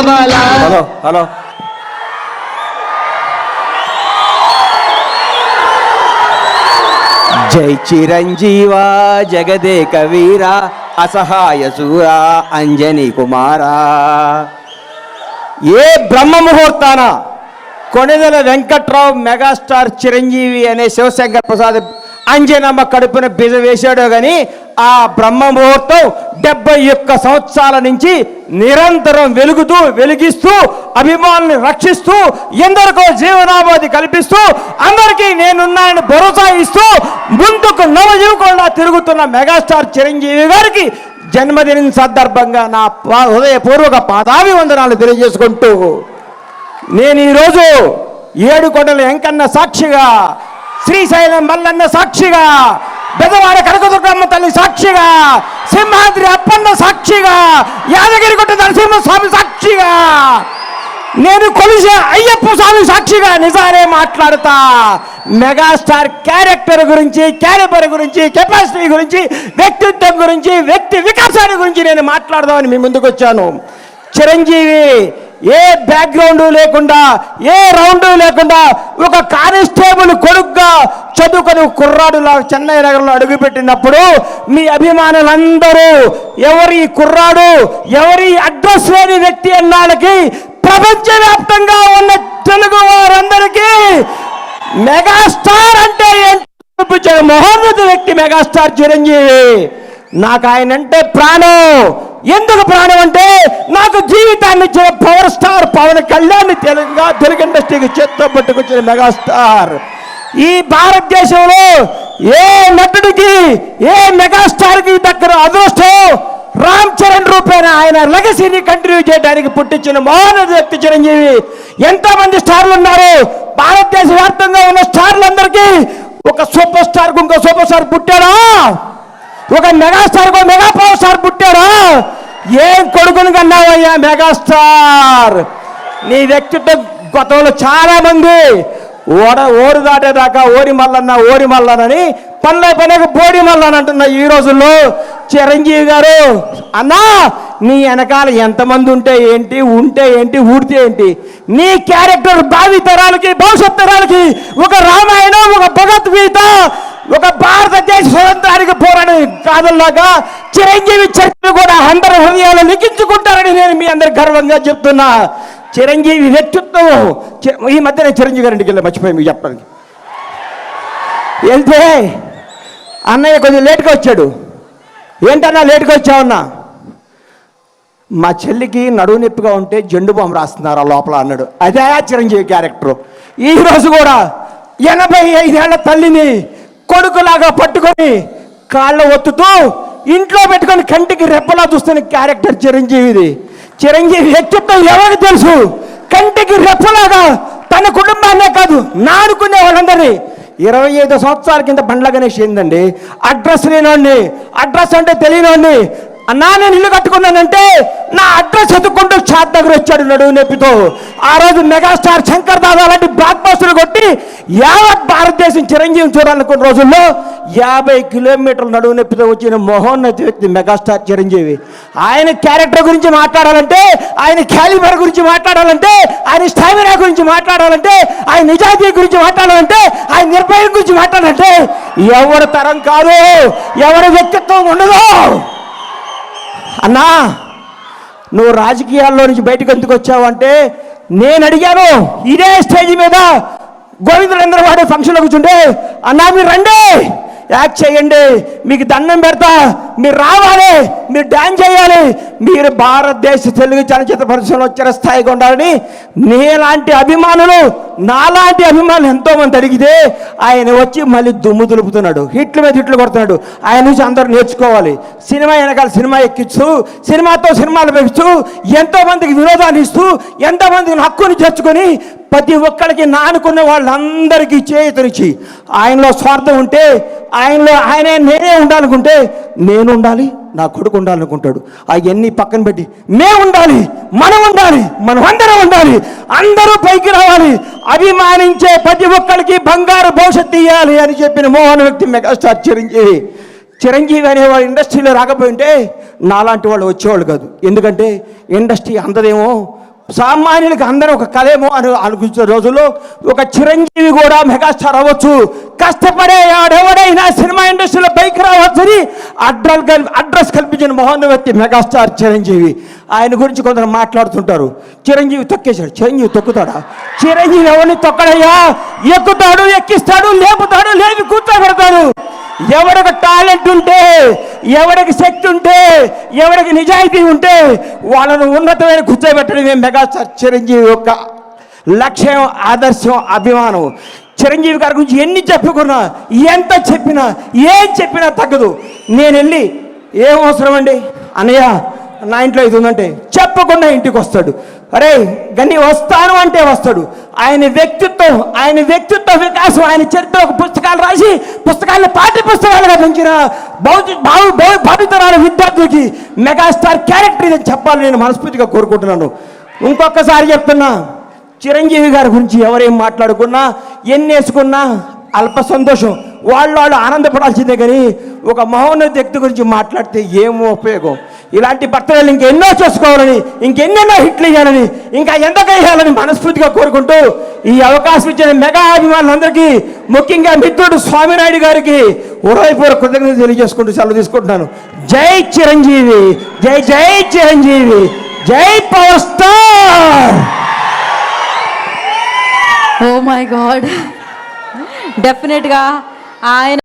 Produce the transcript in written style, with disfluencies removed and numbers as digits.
బల. Hello hello, జై చిరంజీవ జగదేక వీర అసహాయ సూర అంజనీ కుమారా. ఏ బ్రహ్మ ముహూర్తాన కొణిదెల వెంకట్రావు మెగాస్టార్ చిరంజీవి అనే శివశంకర్ ప్రసాద్ అంజనమ్మ కడుపున బిజ వేశాడో కానీ ఆ బ్రహ్మ ముహూర్తం 71 సంవత్సరాల నుంచి నిరంతరం వెలిగిస్తూ అభిమానుల్ని రక్షిస్తూ ఎందరికో జీవనోపాధి కల్పిస్తూ అందరికీ నేనున్నానని భరోసా ఇస్తూ ముందుకు నవయువకుల్లా తిరుగుతున్న మెగాస్టార్ చిరంజీవి గారికి జన్మదినం సందర్భంగా నా హృదయపూర్వక పాదాభివందనాలు తెలియజేసుకుంటూ నేను ఈరోజు ఏడుకొండల వెంకన్న సాక్షిగా, శ్రీశైలం మల్లన్న సాక్షిగా, బెదవాడ కనకదుర్గమ్మ తల్లి సాక్షిగా, సింహాద్రి అప్పన్న సాక్షిగా, యాదగిరిగుట్ట నరసింహస్వామి సాక్షిగా, నేను కొలిసే అయ్యప్ప స్వామి సాక్షిగా నిజానే మాట్లాడతా. మెగాస్టార్ క్యారెక్టర్ గురించి, క్యాలిబర్ గురించి, కెపాసిటీ గురించి, వ్యక్తిత్వం గురించి, వ్యక్తి వికాసాన్ని గురించి నేను మాట్లాడదామని మీ ముందుకు వచ్చాను. చిరంజీవి ఏ బ్యాక్గ్రౌండ్ లేకుండా, ఏ రౌండ్ లేకుండా ఒక కానిస్టేబుల్ కొడుకుగా చదువుకొని కుర్రాడులా చెన్నై నగరంలో అడుగుపెట్టినప్పుడు మీ అభిమానులందరూ ఎవరి కుర్రాడు, ఎవరి అడ్రస్ లేని వ్యక్తి అన్నాళ్ళకి ప్రపంచవ్యాప్తంగా ఉన్న తెలుగు వారందరికీ మెగాస్టార్ అంటే ఏంటో మహోన్నత వ్యక్తి మెగాస్టార్ చిరంజీవి. నాకు ఆయన అంటే ప్రాణం. ఎందుకు ప్రాణం అంటే నాకు జీవితాన్ని ఇచ్చిన పవర్ స్టార్ పవన్ కళ్యాణ్ తెలుగు ఇండస్ట్రీకి చేత్తో పట్టుకొచ్చిన మెగాస్టార్. ఈ భారతదేశంలో ఏ నటుడికి, ఏ మెగాస్టార్కి దగ్గర అదృష్టం రామ్ చరణ్ రూపేణ ఆయన లెగసీని కంటిన్యూ చేయడానికి పుట్టించిన మహోన్నత వ్యక్తి చిరంజీవి. ఎంతో మంది స్టార్లు ఉన్నారు. భారతదేశ వ్యాప్తంగా ఉన్న స్టార్లందరికీ ఒక సూపర్ స్టార్ ఇంకో సూపర్ స్టార్ పుట్టాడా? ఒక మెగాస్టార్ మెగా పవర్ స్టార్ పుట్టారా? ఏం కొడుకుని కన్నావయ్యా మెగాస్టార్? నీ వ్యక్తిత్వం గతంలో చాలా మంది ఓరు దాటేదాకా ఓరి మల్లనని పనిలో బోడి మల్లన అంటున్న ఈ రోజుల్లో చిరంజీవి గారు అన్నా నీ వెనకాల ఎంతమంది ఉంటే ఏంటి, ఊడితే ఏంటి? నీ క్యారెక్టర్ భావి తరాలకి, భవిష్యత్ తరాలకి ఒక రామాయణం, ఒక భగవద్గీత, ఒక భారతదేశ స్వతంత్రానికి పోరాడే కాదల్లాగా చిరంజీవి చరిత్ర కూడా అందరి హృదయాలు లిఖించుకుంటారని నేను మీ అందరికి గర్వంగా చెప్తున్నా. చిరంజీవి వ్యక్తిత్వం ఈ మధ్య నేను చిరంజీవి గారింటికి వెళ్ళి మర్చిపోయి మీకు చెప్పడానికి వెళ్తే అన్నయ్య కొంచెం లేట్గా వచ్చాడు. ఏంటన్నా లేట్గా వచ్చావన్నా? మా చెల్లికి నడువు నొప్పిగా ఉంటే జెండు బాంబు రాస్తున్నారు లోపల అన్నాడు. అదే చిరంజీవి క్యారెక్టర్. ఈరోజు కూడా 85 ఏళ్ల తల్లిని కొడుకులాగా పట్టుకొని కాళ్ళ ఒత్తుతూ ఇంట్లో పెట్టుకొని కంటికి రెప్పలా చూస్తున్న క్యారెక్టర్ చిరంజీవిది. చిరంజీవి వ్యక్తిత్వం ఎవరికి తెలుసు? కంటికి రెప్పలాగా తన కుటుంబాన్నే కాదు నానుకునే వాళ్ళందరినీ 25 సంవత్సరాల కింద బండ్ల గణేష్ ఏందండి అడ్రస్ లేనోడిని, అడ్రస్ అంటే తెలియనోడిని అన్నా నేను ఇల్లు కట్టుకున్నానంటే నా అడ్రస్ ఎత్తుకుంటూ ఛాత్ దగ్గర వచ్చాడు నడువు నొప్పితో. ఆ రోజు మెగాస్టార్ శంకర్ దాదా లాంటి బ్లాక్ బస్టర్లు కొట్టి యావత్ భారతదేశం చిరంజీవిని చూడాలనుకున్న రోజుల్లో 50 కిలోమీటర్ల నడువు నొప్పితో వచ్చిన మహోన్నత వ్యక్తి మెగాస్టార్ చిరంజీవి. ఆయన క్యారెక్టర్ గురించి మాట్లాడాలంటే, ఆయన క్యాలిబర్ గురించి మాట్లాడాలంటే, ఆయన స్టామినా గురించి మాట్లాడాలంటే, ఆయన నిజాయితీ గురించి మాట్లాడాలంటే, ఆయన నిర్భయం గురించి మాట్లాడాలంటే ఎవరి తరం కాదు, ఎవరి వ్యక్తిత్వం ఉండదు. అన్నా నువ్వు రాజకీయాల్లో నుంచి బయటకు ఎందుకు వచ్చావంటే నేను అడిగాను. ఇదే స్టేజ్ మీద గోవిందరేంద్ర వాడే ఫంక్షన్లో కూర్చుంటే అన్నా మీరు రండి, యాక్ట్ చేయండి, మీకు దండం పెడతా, మీరు రావాలి, మీరు డ్యాన్స్ చేయాలి, మీరు భారతదేశ తెలుగు చలనచిత్ర పరిశ్రమలో చిరస్థాయిగా ఉండాలని నీలాంటి అభిమానులు, నాలాంటి అభిమానులు ఎంతోమంది అడిగితే ఆయన వచ్చి మళ్ళీ దుమ్ము దులుపుతున్నాడు, హిట్లు మీద హిట్లు కొడుతున్నాడు. ఆయన నుంచి అందరూ నేర్చుకోవాలి. సినిమా వెనకాల సినిమా ఎక్కిస్తూ, సినిమాతో సినిమాలు పెంచుతూ, ఎంతోమందికి వినోదాన్ని ఇస్తూ, ఎంతోమందికి హక్కుని తెచ్చుకొని ప్రతి ఒక్కరికి నానుకున్న వాళ్ళందరికీ చేతునిచ్చి ఆయనలో స్వార్థం ఉంటే, ఆయనే నేనే ఉండాలనుకుంటే నేను ఉండాలి, నా కొడుకు ఉండాలనుకుంటాడు. అవన్నీ పక్కన పెట్టి మేము ఉండాలి, మనం ఉండాలి, మనం అందరం ఉండాలి, అందరూ పైకి రావాలి, అభిమానించే ప్రతి ఒక్కరికి బంగారు భవిష్యత్తు ఇవ్వాలి అని చెప్పిన మోహన వ్యక్తి మెగాస్టార్ చిరంజీవి. చిరంజీవి అనేవాడు ఇండస్ట్రీలో రాకపోయింటే నాలాంటి వాళ్ళు వచ్చేవాళ్ళు కాదు. ఎందుకంటే ఇండస్ట్రీ అందదేమో సామాన్యులకి అందరూ ఒక కలేమో అని అనుకుంటున్న రోజుల్లో ఒక చిరంజీవి కూడా మెగాస్టార్ అవ్వచ్చు, కష్టపడే ఎవడైనా సినిమా ఇండస్ట్రీలో పైకి రావచ్చని అడ్రస్ కల్పించిన మహోన్నత మెగాస్టార్ చిరంజీవి. ఆయన గురించి కొందరు మాట్లాడుతుంటారు, చిరంజీవి తొక్కేశాడు. చిరంజీవి తొక్కుతాడా? చిరంజీవి ఎవరిని తొక్కడయ్యా? ఎక్కుతాడు, ఎక్కిస్తాడు, లేపుతాడు, లేపి కూర్చోబెడతాడు. ఎవడికి టాలెంట్ ఉంటే, ఎవడికి శక్తి ఉంటే, ఎవడికి నిజాయితీ ఉంటే వాళ్ళను ఉన్నతమైన కూర్చోబెట్టడమే మెగాస్టార్ చిరంజీవి యొక్క లక్ష్యం, ఆదర్శం, అభిమానం. చిరంజీవి గారి గురించి ఎన్ని చెప్పుకున్నా, ఎంత చెప్పినా, ఏం చెప్పినా తగ్గదు. నేను వెళ్ళి ఏం అవసరం అండి అన్నయ్య, నా ఇంట్లో ఇది ఉందంటే చెప్పకుండా ఇంటికి వస్తాడు. అరే గని వస్తాను అంటే వస్తాడు. ఆయన వ్యక్తిత్వ వికాసం, ఆయన చరిత్ర పుస్తకాలు రాసి పుస్తకాలను పాఠ్య పుస్తకాలుగా పెంచిన భావితరాల విద్యార్థులకి మెగాస్టార్ క్యారెక్టర్ ఇదని చెప్పాలని నేను మనస్ఫూర్తిగా కోరుకుంటున్నాను. ఇంకొకసారి చెప్తున్నా, చిరంజీవి గారి గురించి ఎవరేం మాట్లాడుకున్నా, ఎన్ని వేసుకున్నా అల్ప సంతోషం, వాళ్ళు ఆనందపడాల్సిందే. కానీ ఒక మహోన్నత వ్యక్తి గురించి మాట్లాడితే ఏమో ఉపయోగం? ఇలాంటి బర్త్డేలు ఇంకెన్నో చేసుకోవాలని, ఇంకెన్నెన్నో హిట్లు ఇవ్వాలని, ఇంకా ఎంతగా వేయాలని మనస్ఫూర్తిగా కోరుకుంటూ ఈ అవకాశం ఇచ్చిన మెగా అభిమానులందరికీ, ముఖ్యంగా మిత్రుడు స్వామినాయుడు గారికి హృదయపూర్వక కృతజ్ఞతలు తెలియజేసుకుంటూ సెలవు తీసుకుంటున్నాను. జై చిరంజీవి, జై జై చిరంజీవి, జై power star. Oh my god, డెఫినెట్గా ఆయన